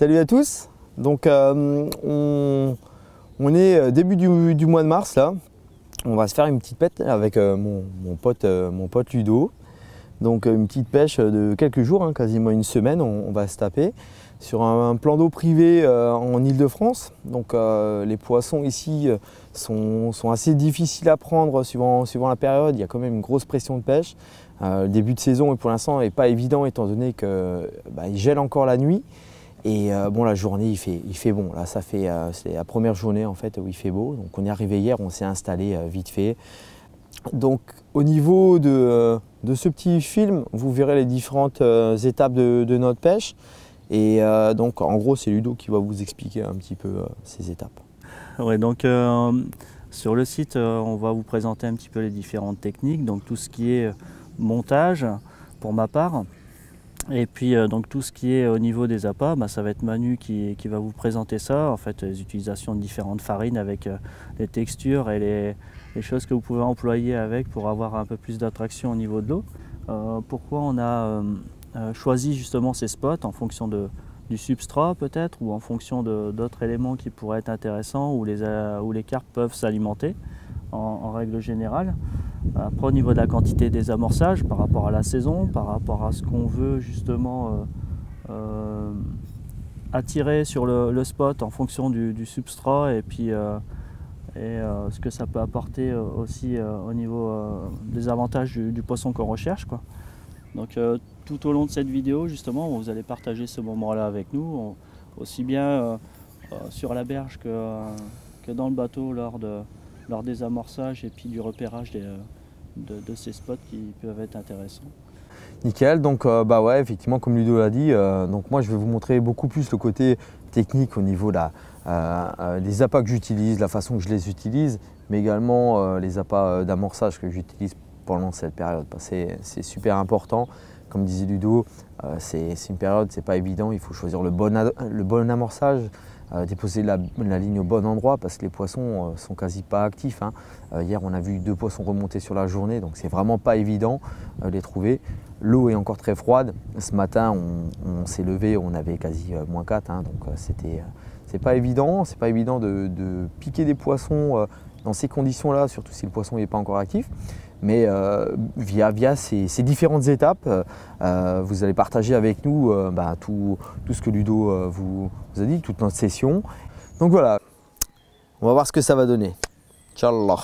Salut à tous. Donc on est début du mois de mars là. On va se faire une petite pêche avec mon pote Ludo. Donc une petite pêche de quelques jours, hein, quasiment une semaine, on va se taper sur un plan d'eau privé en Île-de-France. Donc les poissons ici sont assez difficiles à prendre suivant la période. Il y a quand même une grosse pression de pêche. Le début de saison pour l'instant n'est pas évident étant donné qu'il gèle encore la nuit. Et bon, la journée il fait bon. Là c'est la première journée en fait où il fait beau. Donc on est arrivé hier, on s'est installé vite fait. Donc au niveau de ce petit film, vous verrez les différentes étapes de notre pêche. Et donc en gros c'est Ludo qui va vous expliquer un petit peu ces étapes. Ouais, donc sur le site on va vous présenter un petit peu les différentes techniques, donc tout ce qui est montage pour ma part. Et puis donc tout ce qui est au niveau des appâts, ça va être Manu qui va vous présenter ça, en fait les utilisations de différentes farines avec les textures et les choses que vous pouvez employer avec pour avoir un peu plus d'attraction au niveau de l'eau. Pourquoi on a choisi justement ces spots en fonction du substrat peut-être, ou en fonction d'autres éléments qui pourraient être intéressants, où les carpes peuvent s'alimenter en règle générale. Après au niveau de la quantité des amorçages par rapport à la saison, par rapport à ce qu'on veut justement attirer sur le spot en fonction du substrat et puis ce que ça peut apporter aussi au niveau des avantages du poisson qu'on recherche, quoi. Donc tout au long de cette vidéo justement vous allez partager ce moment là avec nous, aussi bien sur la berge que dans le bateau lors des amorçages et puis du repérage de ces spots qui peuvent être intéressants. Nickel, donc ouais, effectivement comme Ludo l'a dit, donc moi je vais vous montrer beaucoup plus le côté technique au niveau des appâts que j'utilise, la façon que je les utilise, mais également les appâts d'amorçage que j'utilise pendant cette période. C'est super important, comme disait Ludo, c'est une période, c'est pas évident, il faut choisir le bon amorçage, déposer la ligne au bon endroit parce que les poissons sont quasi pas actifs, hein. Hier on a vu 2 poissons remonter sur la journée, donc c'est vraiment pas évident de les trouver. L'eau est encore très froide, ce matin on s'est levé, on avait quasi -4, hein, donc c'est pas évident de piquer des poissons dans ces conditions là, surtout si le poisson n'est pas encore actif. Mais via ces différentes étapes, vous allez partager avec nous tout ce que Ludo vous a dit, toute notre session. Donc voilà, on va voir ce que ça va donner. Inch'Allah.